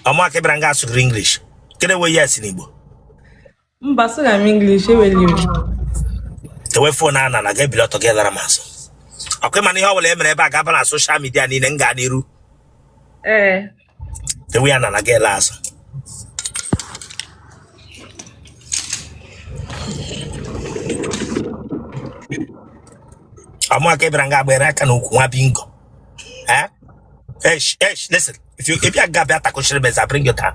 Ama ke branga su English. Kede we yes in Igbo. Mbaso na English e weli. The way phone na get below together maso. Okay man ihe wole emere ebe a ga na social media ni nga niru. The way na get last. Ama ke branga gbere aka na okwu nwa bingo. Listen. If you got better to bring your time.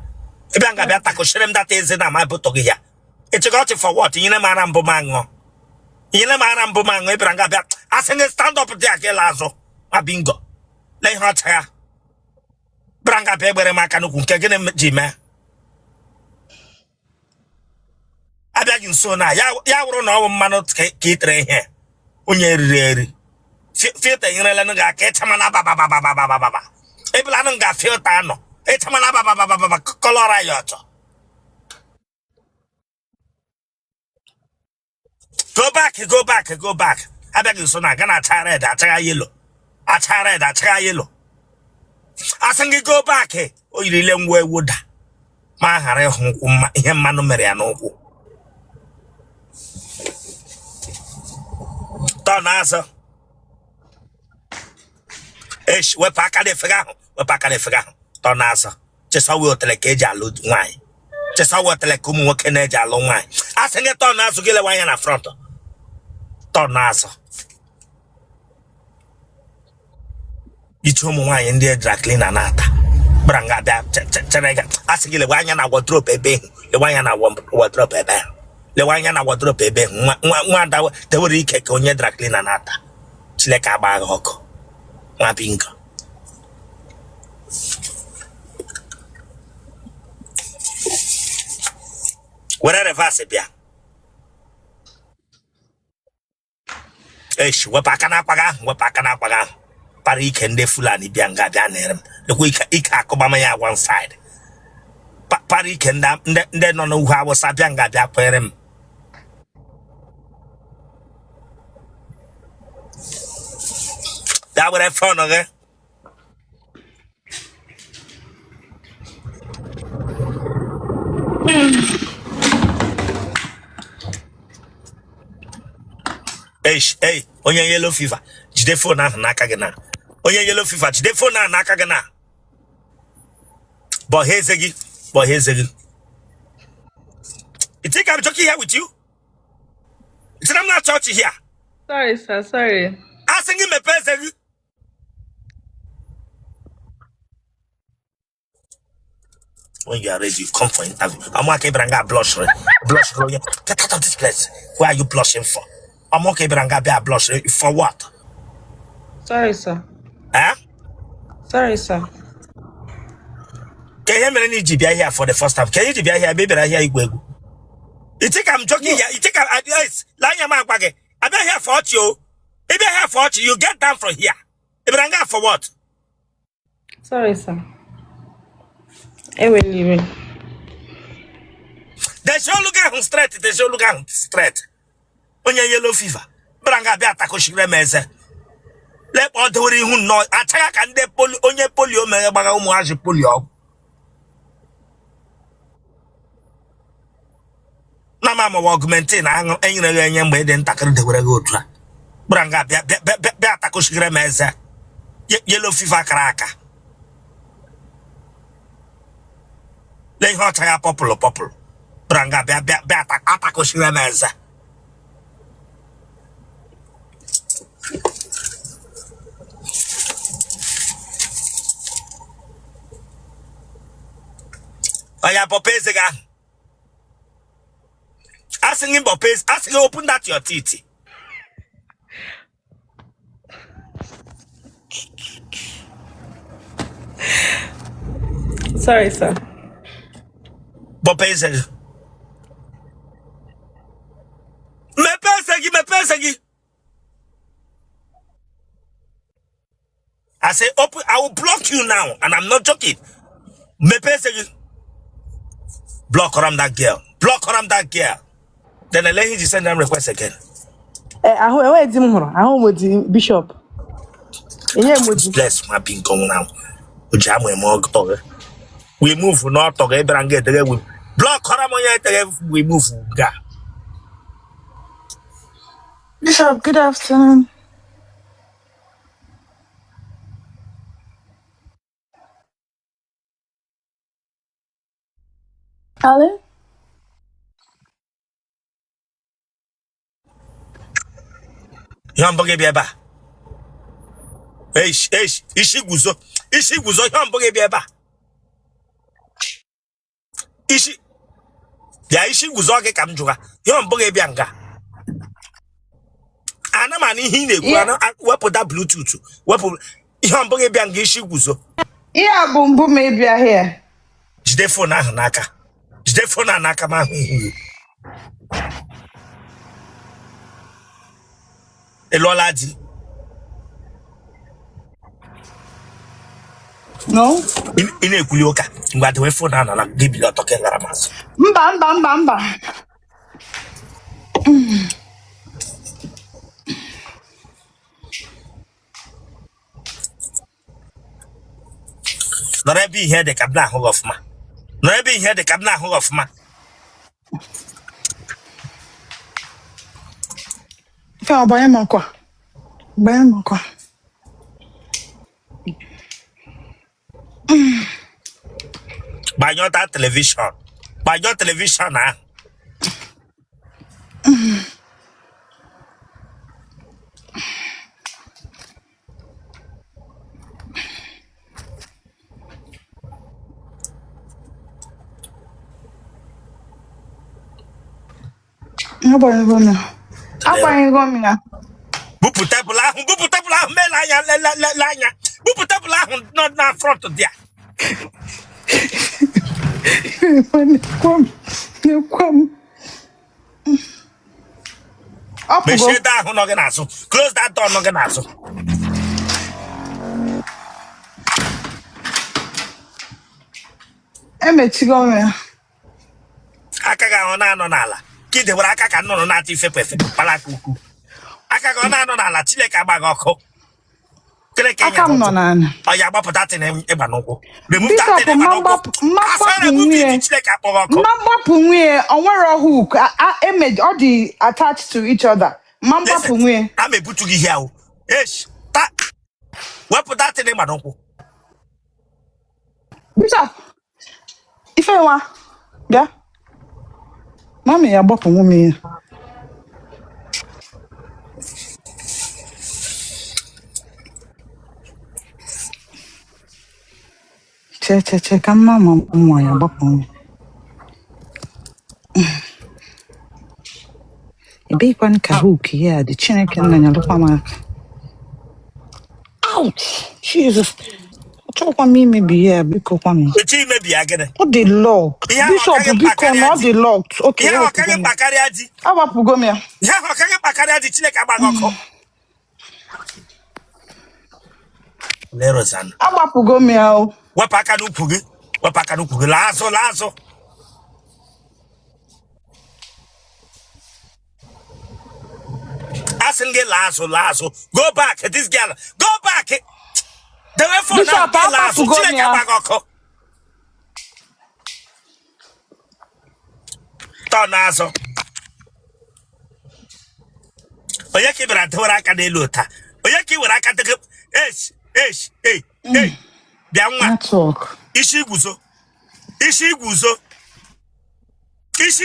If you got better to that is in my book. It's got it for what? You know, man, Bumango. You know, man, Bumango. If you got I think stand up there, Gelazo. A bingo. Lay hot hair. Branga paper and Macanu can get him, Jimmy. I beg you so now. Ya won't know manot kit here. When you're ready. Filter in a langa catch a man. People don't feel tano. It's a color yacht. Go back. I beg you, son. I cannot try red. I try yellow. I try yellow. I think you go back. Oh, you really way wood. My Harry him manu Mariano. Don't answer. We pack a figure. Don't answer. Just how we'll tell a cage a loot wine. Just how we'll tell a cum work in edge a long wine. I think it don't answer to get a wine in a front. Don't answer. You told me wine in there, Draclin and Nata. Branga that. I think the wine and I will drop a bang. The wine and I will drop a bang. The wine and I will drop a bang. One hour, they will recake on your Draclin and Nata. Chileka bag hook. Bingo. Where are the Vasipia? We're packing up again. Parik and the Fulani Bianga Danerem. The week Ikakobamaya one side. Parik and then on who I was a Bianga Daperem. That would have fun, okay? Hey, on your yellow fever. Jidefo na nakagana. On your yellow fever, Jidefo na nakagana. But here's again. You think I'm joking here with you? You think I'm not talking here? Sorry, sir, sorry. I sing him a person. When you are ready, you come for interview. I'm okay, Branga blush. Blush, get out of this place. Why are you blushing for? I'm okay, Branga be a blush. For what? Sorry, sir. Sorry, sir. Can you need to be here for the first time? Can you be here, baby? I hear you. You think I'm joking here? You think I'm yes? Lying man, bag. I'm not here for you. If you're here for you, get down from here. Branga for what? Sorry, sir. I will leave it. They show look at straight. On your yellow fever. Branga be attack Oshiremeze. Let all the way who know attack and they on your polio, Megabaga Muaji polio. Namama augmenting, I'm angry and then tackle the way go to Branga be attack Oshiremeze. Yellow fever cracker. Lay hot hair popular. Branga be attack Oshiremeze. I am Popes again. Asking him Popes, asking open that your teeth. Sorry, sir. Popes. Me pensegi. I say open, I will block you now, and I'm not joking. Me pensegi. Block around that girl. Then I let him send them request again. I with Bishop. Bless my being going now. Ujam we more go. We move not to get and get the we block we move. Bishop, good afternoon. Alan? Yamboge Biaba. Isi Guzo. Isi Guzo, Yamboge Biaba. Isi. Ya Isi Guzo ke Kamjuga. Yamboge Bianga. Ana mani hine kuana wepo da Bluetooth. Wepo Yamboge Bianga Isi Guzo. Yeah, boom boom maybe I here. Jide phone naka. Jide phone naka ma. Eloladi. No? Ine ekulioka. Ngwa de phone na give you talk ngaramas. Mba. No be here the cabna hog of ma. No be here the cabna hog of ma. Fa obaye mako. Obaye mako. By your television. By your television ah. Obaye gomina. Obaye gomina. Bupu tabula, me lanya. Bupu tabula, not na front of there. Come. Up Me go. shut down no ganaso. Close that door no ganaso. Emechi gomina. Akaga ona no nala. Kide wara akaka no na ti fepefe. Pala kuku. Akaga ona no nala chile ka bagoko. Akam no nan. Oh ya gbapụta tin ịgba n'ụkwụ. Remove that Bishop tin ịgba n'ụkwụ. Asara remove it chile ka kpọgọkọ. Mgbapụ nwe onwere hook image all the attached to each other. Mgbapụ nwe. I'm ebutu gị here o. Eish. Ta. Wepụ that tin ịgba n'ụkwụ. Bishop. Ife nwa. Bịa. Mami ya gbapụ nwe ya. Che ka mama nwa ya gbapụ nwe. Ebe ikwan ka hook ya dị Chineke nna ya lụkwa m aka. Ouch! Jesus. Chọkwa m imebi ya biko kwa m. Echi imebi ya gịnị? Ọ dị locked. Bishop biko na ọ dị locked. Okay. Ihe ọkaghị mkpakarịa di. Agbapụgo m ya. Ihe ọkaghị mkpakarịa di Chineke agbagọkọ. Lerozan. Agbapụgo m ya o. Wepụ aka n'ukwu gị. Wepụ aka n'ukwu gị. Laazụ. Asking gị laazụ. Go back. This girl. Go back. The way for now. Laazụ. Chineke agbagọkọ. Tọ n'azụ. Onye ka ị bịara dewere aka n'elu taa? Onye ka ị were aka dege? Hey. Bịa nwa. Isi Guzo. Isi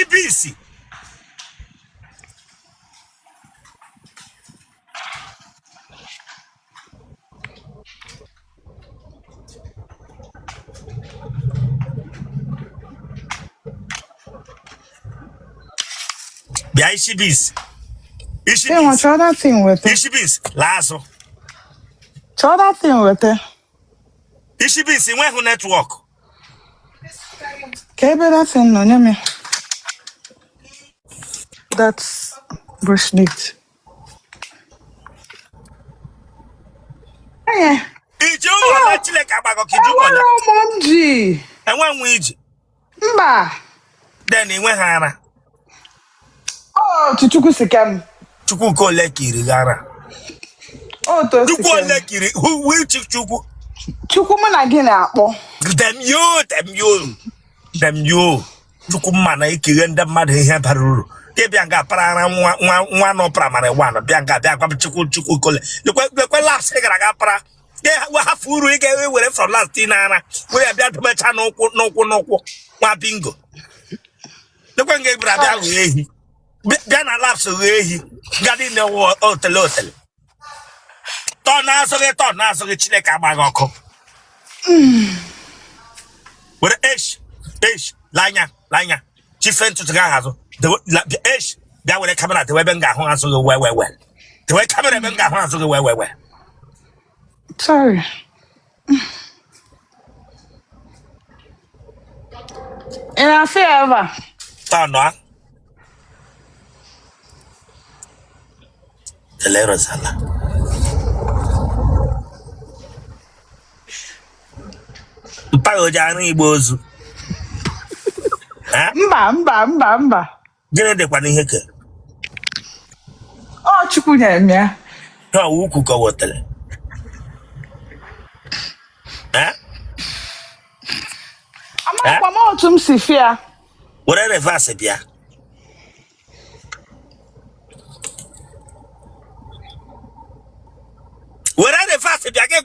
bisi. Bịa isi bisi. Hey, want try that thing with it. Isi bisi. Laazụ. Try that thing with it. Isi bisi nweghị network. Ka ebe that thing nọ nye me. That's bracelet. Hey. Iji ụmụ na Chineke agbagọkọ iji ụmụ ya. Enwere ji. Enwe iji. Mba. Then enweghị ara. Oh, Chukwu sikam. Chukwu nke ole kiri gị ara? Oh, to Chukwu ole kiri. Who Chukwu? Chukwuma again akpo. Them you. Chukwuma na ikire ndị mmadụ ihe bara uru. Bianga para nwa no primary one. Bianga chukwu kole. Lekwe laps gara para. We have uru ike we from last tinara. We bia to mecha n'ụkwụ. Nwa bingo. Lekwe nge bra bia we ehi. Bia na laps we ehi. Gadi ne Otele. Ton na so ge Chineke agbaghị ọkụ. Were lanya chifen to ga hazo the bia were camera the webe nga ho aso we the way camera be nga ho aso we Sorry. And I feel ever. Tano Telero sala Mpago jani Igbo ozu. Mba. Gịnị dịkwa n'ihe ke? Oh, Chukwu nyere ya. Ha ukwu ka wotele. Ama ma otu m si fia. Were reverse bịa. Were reverse bịa gị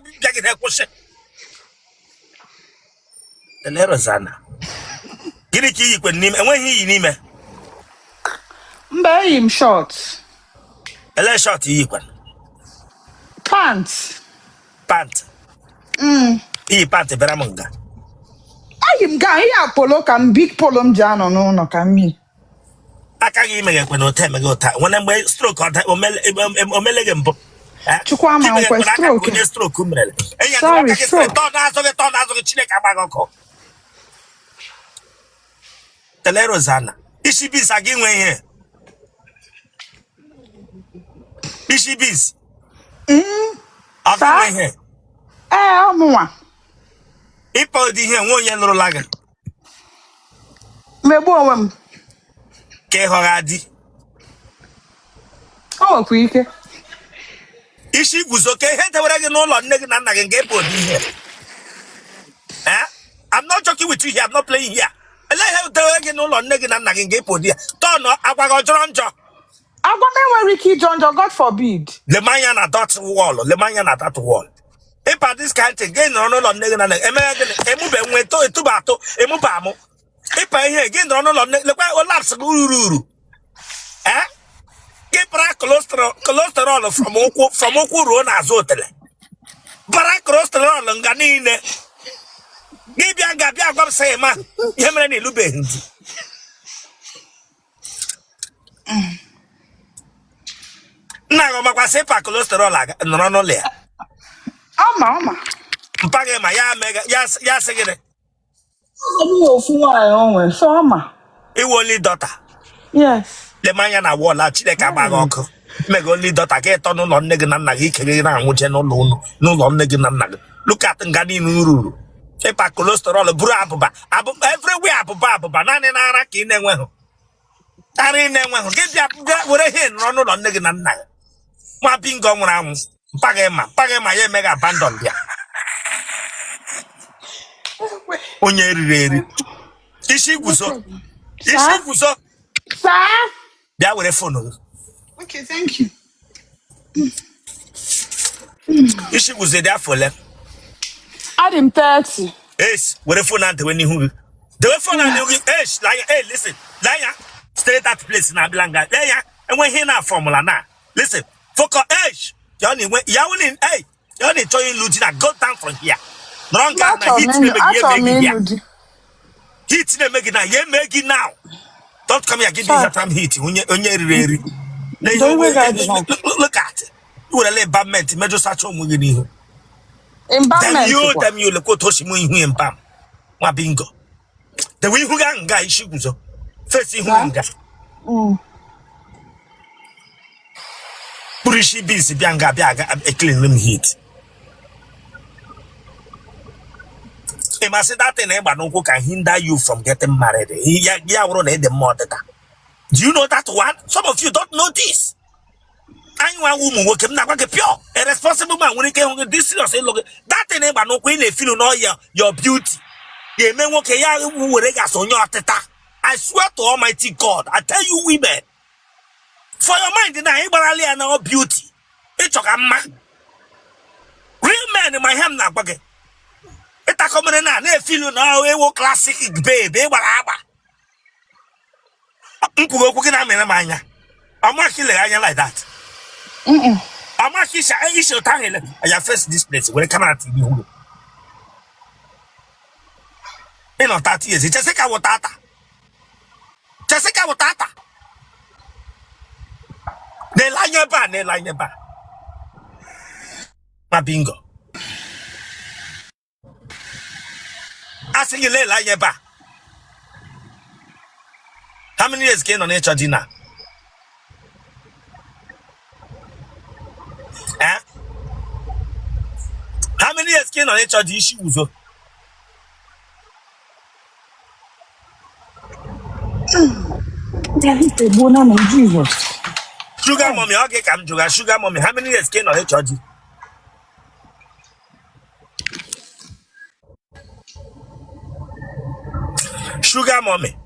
kwụsị. Telero sana. Gịnị ka iyi kwen n'ime? Enweghị iyi n'ime. Mba eyi m short. Ele short iyi kwen. Pants. Iyi pant bịara m nga. Ayi m ga ihe polo ka m big polo m ji anọ n'ụlọ ka m. Aka gị ime gekwe na ote emeghe ụta. Nwere mgbe stroke omele gị mbụ. Chukwu ama nkwe stroke. Onye stroke mere. Sorry, stroke. Tọ na-azụ gị Chineke agbaghị ọkụ. Telero zana. Ishi bis agi nwe ihe. Ishi bis. Agi nwe ihe. Ọmụnwa. Ipo di ihe nwe onye lụrụla gị. Megbu onwe m. Ka ịghọgha di. O nwekwa ike. Isi guzo ka ihe dewere gị n'ụlọ nne gị na nna gị nke ịpụ di ihe. I'm not joking with you here. I'm not playing here. Ele ihe dewere gị n'ụlọ nne gị na nna gị nke ịpụ di ya. Tọnụ agwa gị ọjọrọ njọ. Agwa m enwere ike ijọ njọ, God forbid. Lemanya na that wall. Ipa this kind thing gị nọrọ n'ụlọ nne gị na nna gị emeghe gịnị emube nwe etuba atụ emuba amụ. Ipa ihe gị nọrọ n'ụlọ nne lekwa olaps gị uru. Gị para cholesterol from ụkwụ ruo n'azụ Otele. Para cholesterol nga niile. Gị bịa gwa m sị ma ihe mere na ilubeghị ndị. Nna gị ọmakwa sị pa cholesterol nọrọ n'ụlọ ya. Ama. Mpaghị ma ya sị gịnị. Ọ bụ ofu nwaanyị onwe, so ama. Iwu only daughter. Yes. Lemanya na wọla Chineke agbaghị ọkụ. Mega only daughter ka ịtọ n'ụlọ nne gị na nna gị ike gị na-anwụche n'ụlọ nne gị na nna gị. Look at nga niile ruru. Ịpa cholesterol buru abụba. Everywhere abụba naanị n'ara ka ị na-enweghị. Ara ị na-enweghị. Gị bịa were ihe nọrọ n'ụlọ nne gị na nna gị. Nwa bingo nwụrụ anwụ. Mpaghị ma ya emega abandon bịa. Onye eri. Isi guzo. Sir? Bịa were phone gị. Okay, thank you. Isi guzo dị afọ ole? Adị m 30. Were phone and dewe n'ihu gị. Dewe phone and n'ihu gị. Lanya, listen. Lanya, stay at that place na Abilanga. Lanya, enweghị na formula na. Listen, focus. You only trying to go down from here. Heat now. Don't come here, give me that time heat. Look at it. You will let Bament, Major Sacho Mugini. Them you look what Toshimu in Pam. Wabingo. The way who guy Shiguzo. First thing who Purishi busy Bianga a clean room heat. He must say that anyone who can hinder you from getting married. Do you know that one? Some of you don't know this. anywa woman woke him na pure. A responsible man when he came this serious look that thing about no queen they feel no your beauty. Ye men woke ya who regas on your teta. I swear to Almighty God, I tell you women. For your mind in a barely and our beauty. It's a man. Real man in my hand now, bucket. It's a common and I feel now a classic baby, whatever. I'm not killing like that. I'm not killing I first this place when I come out in you. You know, 30 years. It's just like our tata. Just like our tata. They line your bar, they line your bar. My bingo. I say you lay line your bar. How many years came on HRD now? Eh? How many years came on HRD issues? Jesus. Sugar mommy, okay, come sugar mommy. How many years came on HRD? Sugar mommy.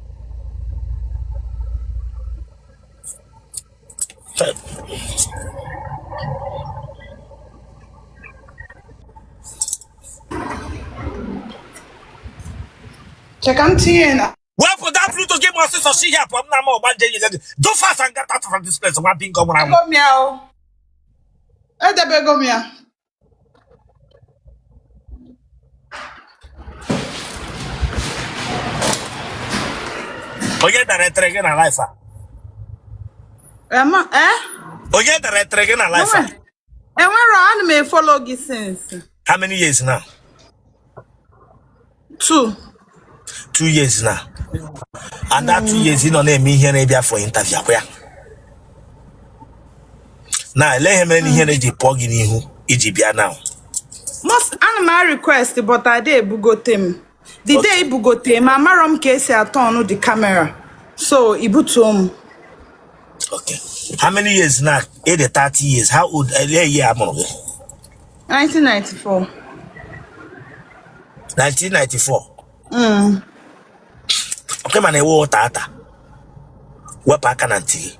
Check I'm seeing. Well, for that Pluto game was so she here from now one day. Do fast and get out from this place. One bingo when I Go meow. Go meow. Oye, the retregen a life. Emma, Oye, the retregen a life. And where on may follow this since? How many years now? 2. 2 years now. And that 2 years, you know, me here maybe for interview. Now, let him in here the poggy who Egyptia now. Most animal request, but I did bugotem. The day bugotem, my maram case I turn on the camera. So ibutum. Okay. How many years now? 30 years. How old? Yeah, I'm 1994. 1994. Okay, man, I will tata. What I can anti.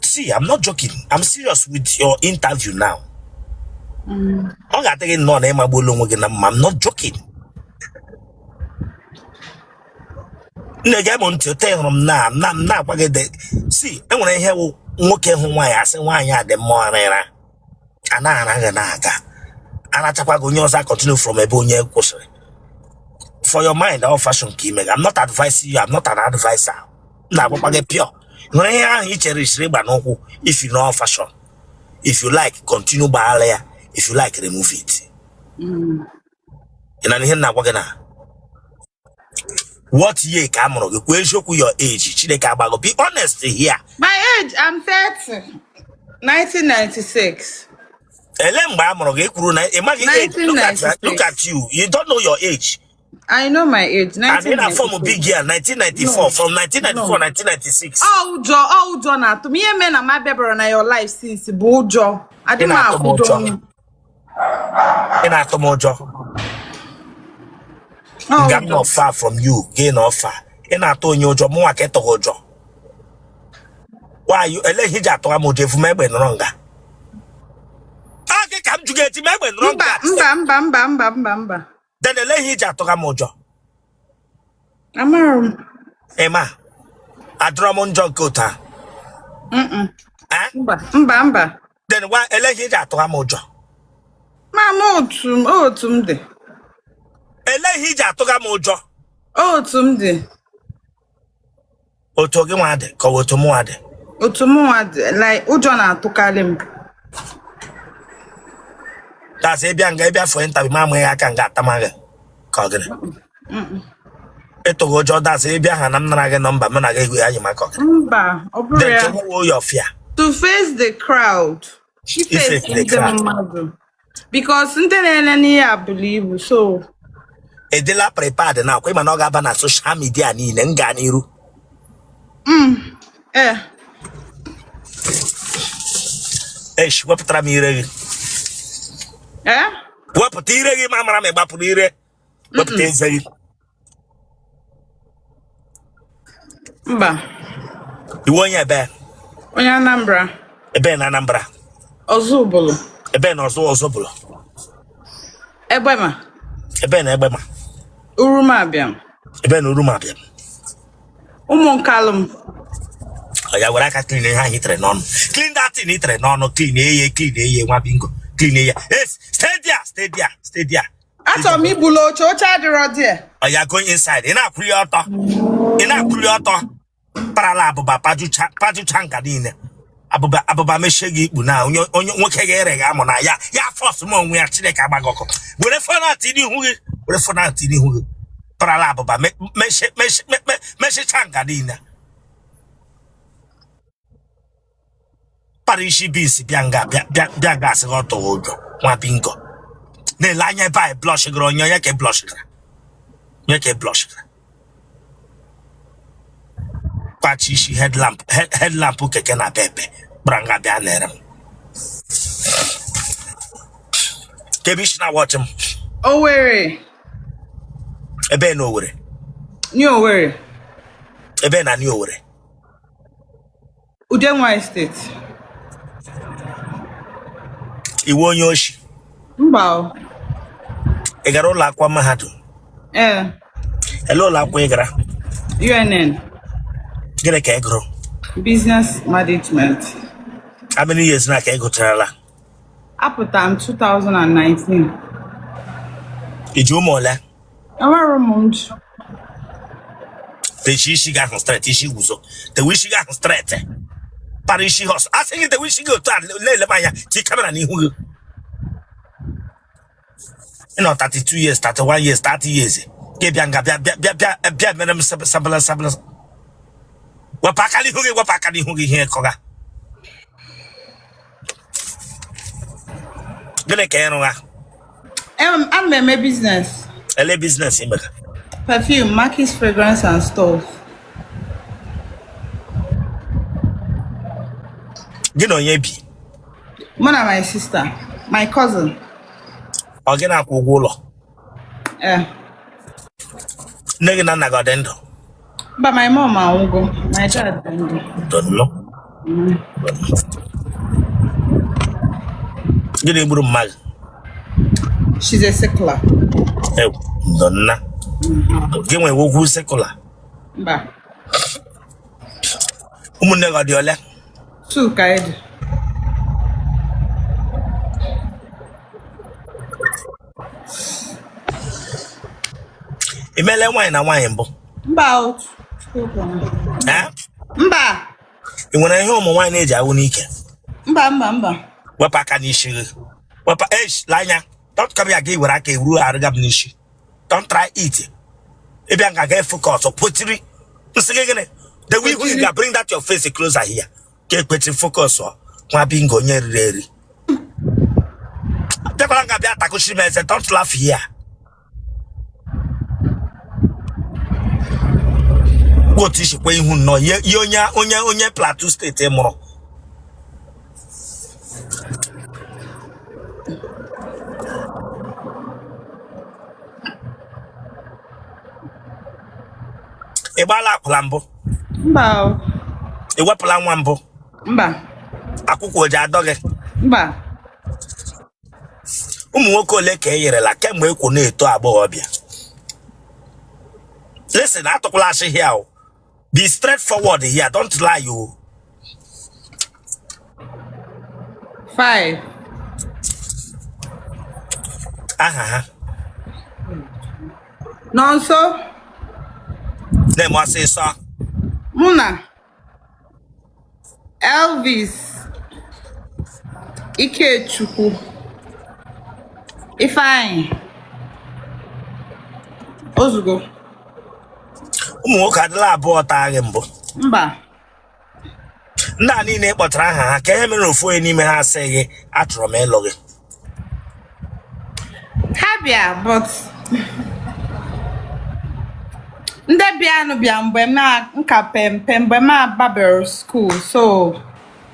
See, I'm not joking. I'm serious with your interview now. I'm not joking. See, I want to hear what why I say why I the more and I continue from a bonnier question. For your mind, all fashion key make. I'm not advising you, I'm not an advisor. Now, pure. If you know fashion, if you like, continue by layer. If you like, remove it. What year camera? You show your age. Be honest here. My age, I'm 30. 1996. Look at you. You don't know your age. I know my age. And then I form a big year, 1994, from 1994, 1996. Oh, John, to me, men are my baby on your life since Bojo. I didn't know. In Atomojo. I'm not far from you, gain or far. In Atonio Jomo Ketojo. Why you let Hijato Amoje for me when longer? I can come to get him when longer. Bamba. Then the lay Hijato Amojo. Emma. A Dramon Jogota. Mbamba. Then why Elehija to Amojo? Mamma, tumde. Elehija to Gamojo. Tumde. Otogimade, Kowotomuade. Otomuade, like Ujona to Kalim. That's a young baby for interview, Mamma. I can get the mother. Coggan. Etogojo, that's a young and I'm not a number, man. I gave you my cock. Then your fear. To face the crowd. She faced the crowd. Because I believe so. A de la prepared now, Quimanoga social media in Nganiru. Esh, wepụtara m ire gị. Eh? Wepụta ire gị ma mara m ịgbapụrụ ire. Wepụta eze gị. Mba. Iwe onye ebe? Onye Anambra. Ebe na Anambra. Ozubulu. Ebe na Ozubulu. Egbema. Ebe na Egbema. Urumabiam. Ebe na Urumabiam. Umunkalum. Ya were aka clean ha hitere n'ọnụ. Clean that thing hitere n'ọnụ. Clean eye nwa bingo. Clean eye. Yes, stay there. Achọrọ m ibulu oche adịrọ dị. Ya going inside. Ị na-akwụli ọtọ. Parala abụba pajucha nka niile. Abụba mechie gị ikpu na onye nwoke ga-ere gị amụ na ya fọs m onwe ya Chineke agbaghị ọkụ. Were fọnat n'ihu gị. Parala abụba mechicha nka niile. Parishi bis bịa nga asị ọtọ ụjọ nwa bingo. Na-ele anya ebe anyị blọshigara onye ka blọshigara. Kwachi isi headlamp keke na pepe branga bịa nere m. Kebish na watch m. Owerri. Ebe na Owerri. New Owerri. Ebe na New Owerri. Udenwa State. Iwe onye oshi. Mba. Ị gara ụlọ akwụkwọ mahadum? Ele ụlọ akwụkwọ ị gara? UNN. Gịnị ka ị gụrụ? Business Management. How many years na ka ị gụcharala? Apụta m 2019. Iji ụmụ ole? Enwere m ndụ. Techi isi gị ahụ straight, isi guzo. Tewe isi gị ahụ straight. Para isi hos. Asị gị tewe isi gị otu a na-ele m anya ti kamera n'ihu gị. You know, 32 years, 31 years, 30 years. Bịa mere m sabala. Wapaka n'ihu gị ihe kọga. Gịnị ka ị rụga? Ana m eme business. Ele business ime ka? Perfume, markets, fragrance and stores. Gị na onye bi? Mụ na my sister, my cousin. Ọ gị na-akwụ ụgwọ ụlọ? Nne gị na nna gị ọ dị ndụ? But my mom anwụgo, my dad dị ndụ. Don't know. Gịnị gburu mmadụ? She's a secular. Donna. Gị nwere okwu secular? Mba. Ụmụnne gị ọ dị ole? 2 ka ịdị. Imele nwaanyị na nwaanyị mbụ? Mba. Mba. Ị nwere ihe ụmụ nwaanyị na-eji awụ n'ike? Mba. Wepụ aka n'isi gị. Wepụ l'anya. Don't come here again were aka eru arụga m n'isi. Don't try it. Ịbịa nga ga focus pụtiri. Nsị gị gịnị? The way you can bring that your face closer here. Ka ekpeti focus nwa bingo onye riri eri. Bịakwara nga bịa takushi m eze, don't laugh here. Otu ishikwa ihu nnọọ ye onye Plateau steeti mụrụ. Ị gbala akwụla mbụ? Mba. Ị wepụla nwa mbụ? Mba. Akwụkwọ oji adọ gị? Mba. Ụmụ nwoke ole ka e nyerela kemgbe ekwu na-eto agbọghọbịa? Listen, atụkwala asị here. Be straightforward here. Don't lie, you. 5. Aha. Nonso. Name was say so. Muna. Elvis. Ikechukwu. Ifeanyi. Ozugbo. Ụmụ nwoke adịla abụọ taa gị mbụ? Mba. Ndị a niile kpọtara aha ha ka ihe mere ofu onye n'ime ha asị gị achọrọ m ịlụ gị? Ha bịa, but ndị bịa mgbe m nka pempe mgbe m ababere school, so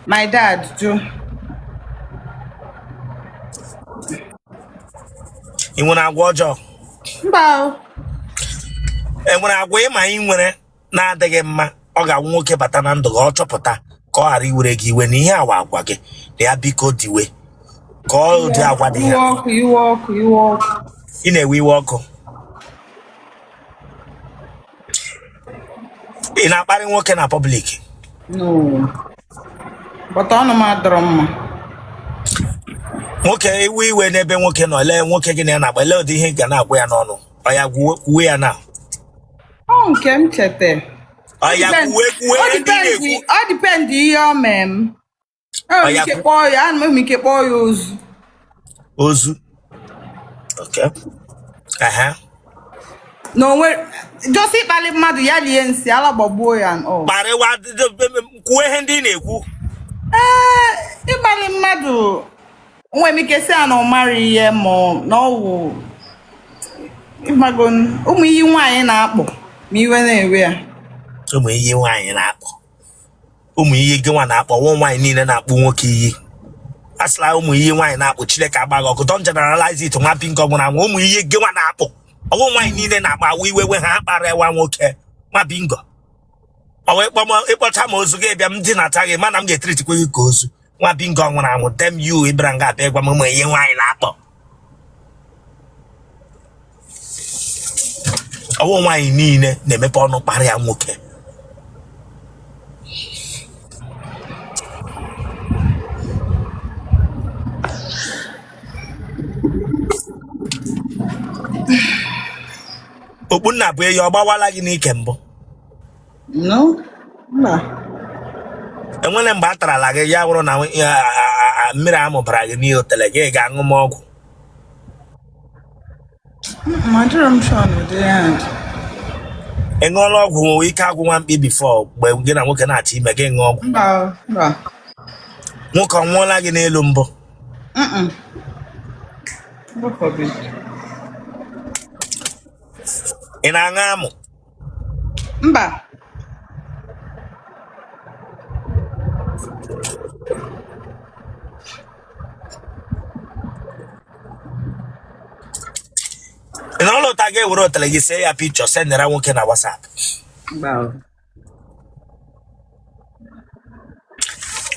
my dad do. ị nwere agwa ọjọọ Mba. enwere agwa ịma ị nwere na-adịghị mma ọ ga-awụ nwoke bata na ndụ gị ọ chọpụta ka ọ ghara iwere gị iwe na ihe awa agwa gị na ya biko diwe ka ọ dị agwa dị ya Iwe ọkụ. ị na-ewe iwe ọkụ ị na-akparị nwoke na public No. But ọnụ m adọrọ mma. nwoke iwe n'ebe nwoke nọ lee nwoke gị na ya na-agba lee ụdị ihe ga na-agwa ya n'ọnụ ọ ya kwuwe ya na Ọ nke m chete. ọ ya kwuwe ndị na-ekwu Ọ dipendị ihe ọ mee m. Enwere ike kpọọ ya, ana m ike kpọọ ya ozu okay n'onwe josi ịkpali mmadụ ya lie nsị ala gbagbuo ya kparịwa kwuo ihe ndị na-ekwu ịkpali mmadụ nwere ike si ya na ọ mara ihe ma na ọwụ ịgbago ụmụ iyi nwaanyị na-akpọ ma iwe na-ewe ya ụmụ iyi nwaanyị na-akpọ ụmụ iyi gị nwa na-akpọ nwa nwaanyị niile na-akpụ nwoke iyi asịla ụmụ iyi nwaanyị na-akpụ Chineke agbaghị ọkụ don't generalize it nwa bingo nwụrụ anwụ ụmụ iyi gị nwa na-akpụ ọwụ nwaanyị niile na-akpa awa iwe ha akparịwa nwoke nwa bingo ọ wee ịkpọcha ma ozu gị bịa m dinata gị mana m ga-etiritikwa gị ka ozu nwa bingo nwụrụ anwụ dem yu ịbịara nga abịa gwa m ụmụ iyi nwaanyị na-akpọ ọwụ nwaanyị niile na-emepe ọnụ kparịa nwoke Okpunna bụ eyi ọ gbawala gị n'ike mbụ no enwere mgbe a tarala gị ya bụrụ na mmiri amụbara gị n'ihe otele gị ga-aṅụ m ọgwụ ị ṅụọla ọgwụ nwe ike agwụ nwa mkpi bifo mgbe gị na nwoke na-achọ ime gị ṅụọ ọgwụ nwoke ọ nwụọla gị n'elu mbụ ị na-aṅụ amụ mba ị na ụlọ ụta ga-ewere otele gị see ya pichọ sendera nwoke na WhatsApp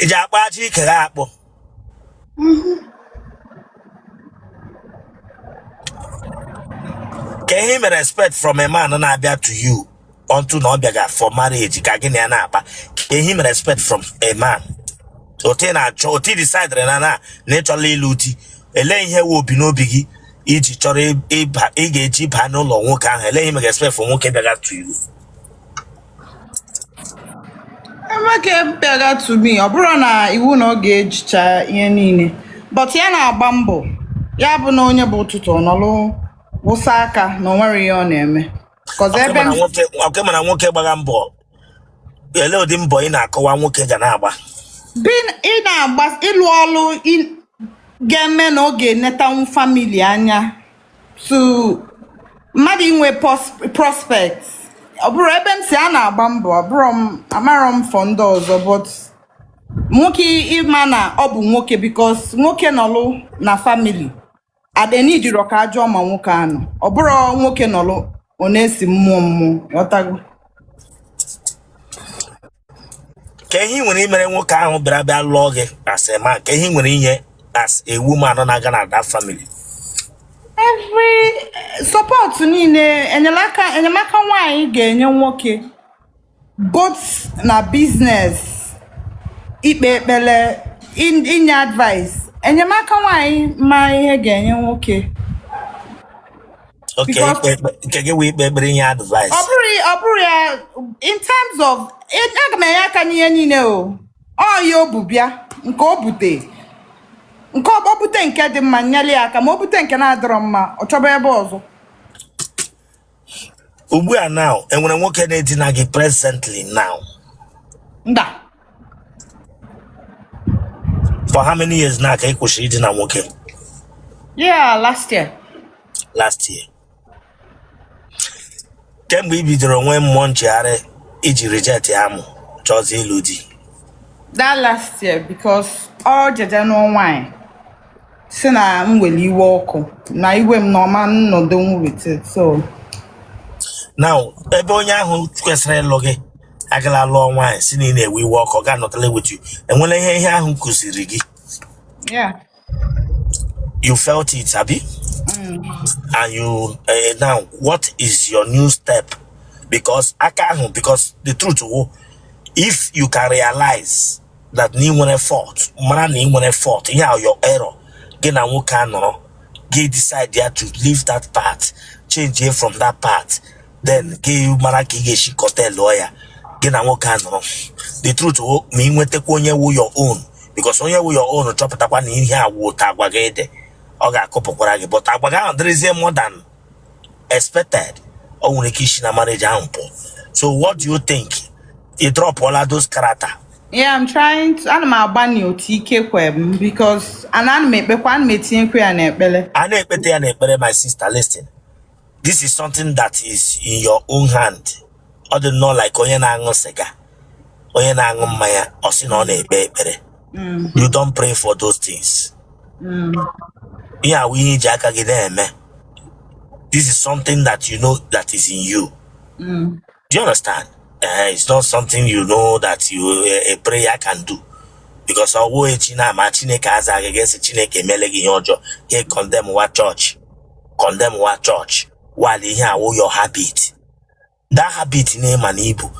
iji akpa aja ike ha akpọ ka ihe mere respect from a man na-abịa to you unto na ọ bịaga for marriage ka gị na ya na-akpa ka ihe mere respect from a man otu na-achọ otu decide na ịchọla ịlụ di ele ihe we obi n'obi gị iji chọrọ ị ga-eji baa n'ụlọ nwoke ahụ ele ihe mere respect for nwoke bịaga to you Emeka bịaga to me ọ bụrụ na iwu na ọ ga-ejicha ihe niile but ya na-agba mbọ ya bụ na onye bụ ụtụtụ ọ nọlụ wụsa aka na o nwere ihe ọ na-eme oke mana nwoke gbagha mbọ ele ụdị mbọ ị na-akọwa nwoke ga na-agba ị na-agba ịlụ ọlụ ga-eme na ọ ga-enetanwu famili anya to mmadụ inwe prospect ọ bụrụ ebe m si a na-agba mbọ amarọ m fọ ndị ọzọ but nwoke ịma na ọ bụ nwoke because nwoke nọlụ na famili adenijiro ka ajọ ma nwoke anọ ọ bụrụ nwoke nọlụ ọ na-esi mmụọ ọtago ka ihe nwere imere nwoke ahụ bịa lụọ gị as a man ka ihe nwere inye as a woman na-aga na that family every support niile enyemaka nwaanyị ga-enye nwoke both na business ikpe ekpele inye advice enyemaka nwaanyị ma ihe ga-enye nwoke nke gị wee ikpe ekpere inye advice ọ bụrụ ya in terms of aga m enye aka n'ihe niile ọ ya obu bịa nke o bute nke ọ bute nke dị mma nyeli aka ma o bute nke na-adịrọ mma ọ chọba ebe ọzọ ugbu a now enwere nwoke na-edina gị presently now nda for how many years now ka ị kwụsịrị idina nwoke yeah last year kemgbe ị bidoro nwee mmụọ nchegharị iji reject amụ chọzi ịlụ di that last year because ọ jeje n'ụwa anyị si na m were iwe ọkụ na iwe m na ọma nnọdụ with it. So now ebe onye ahụ kwesịrị ịlụ gị agala lụọ nwaanyị si na ị na-ewe iwe ọkụ ga nọtale with you enwere ihe ahụ kụziri gị. yeah, You felt it, Abi? And you now what is your new step? Because the truth if you can realize that you want a fault, here your error, decide there to leave that path, change it from that path, then lawyer, the truth your own, because when you your own chop it in here but there is more than expected. So what do you think? You drop all of those character. yeah, I'm trying to. I'm abandoning OTK kwem because My sister, listen. This is something that is in your own hand. I don't know, like you don't pray for those things. Yeah, we need Jaka. This is something that you know that is in you. Do you understand? It's not something you know that you a prayer can do. Because condemn what church. Condemn what church. While you have your habit. That habit name and Igbo.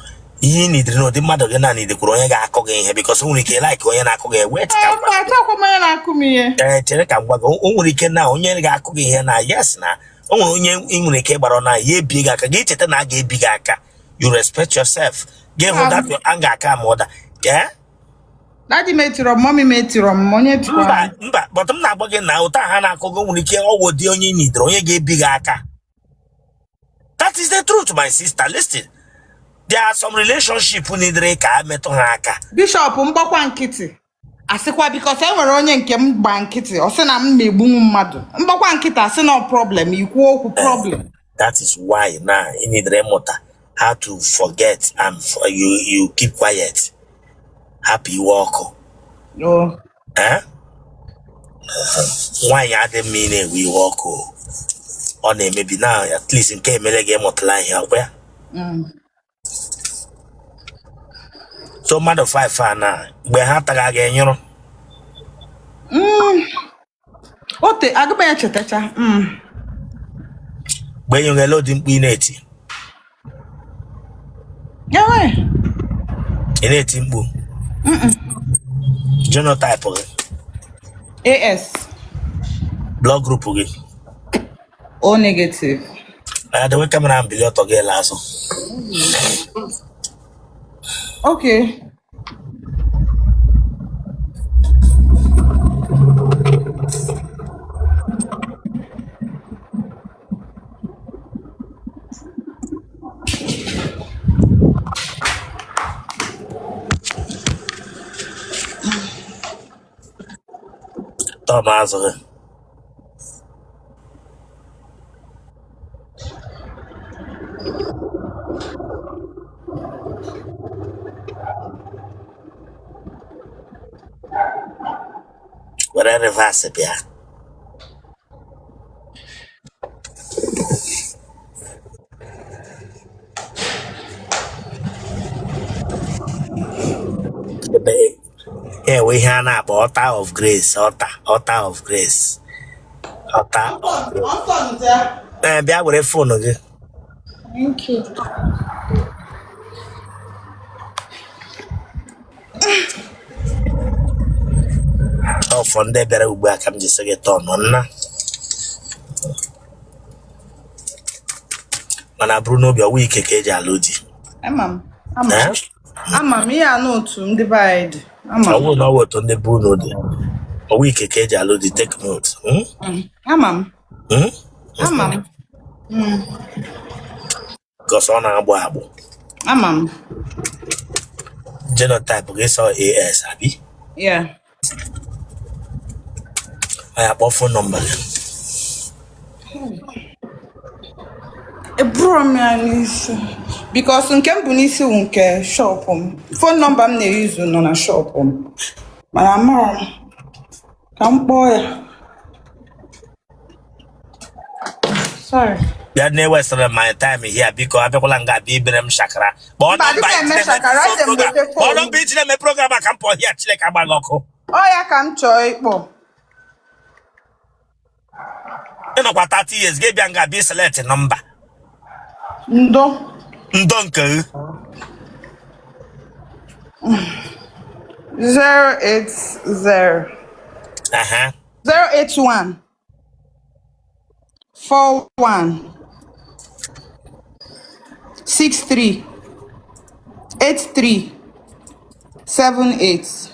You need to know the mother need the Korean cooking because only like Korean cooking wet. Only can now only got cooking here now. Yes, now. Only in Kebarona, ye big aka, get it and I get big aka. You respect yourself. Get hold that your anger come mother. Yeah? Daddy made your mommy made your money. But I'm not working now. Tahana Kogo when you care all what the only need, or you get big aka. That is the truth, my sister. Listen. There are some relationship who need reka metonaka. Bishop Mbakwa Nkiti. Asikwa because I were only in Bankiti or send a me boom madu. Mbakwa Nkita, I no problem. You walk problem. That is why now you need remota. How to forget and you keep quiet. Happy walk. No. Eh? Why you had meaning we walk on maybe now at least in case me game of line here where? So mother 5 far now. We have to again, you know. Ote, I go by a chetacha. When you get loading in 80. Yeah, In 18 boom. Genotype of it. AS. Blood group of it. O negative. The way coming and below to get lasso. Okay. Thomas. Whatever reverse yeah. Yeah, we have now altar of grace, altar of grace. Altar of grace. Be with a phone again. Thank you. Oh, from there, better we back. I'm just get on now. Mana Bruno be a week keja lodi. Amam. Me I know to divide. I will know what on the Bruno de. A week keja lodi take note. Amam. Amam. Because on a boabo. Amam. Genotype is or AS, Abi? Yeah. I have a phone number. A bromianis because in Kambunisi won't shop phone number I'm using on a shop. My mom, come boy. Sorry. Ya na wasting my time here because abekola nga bi brem shakara. But Mba, dịka eme shakara, ese m wete phone. Ono bi jine me program aka mpo here chile ka gbagoko. Ọ ya ka m chọọ ịkpọ. Eno kwa 30 years ge bia nga bi select number. Ndo. Ndo nke 080 081 41 63 83 78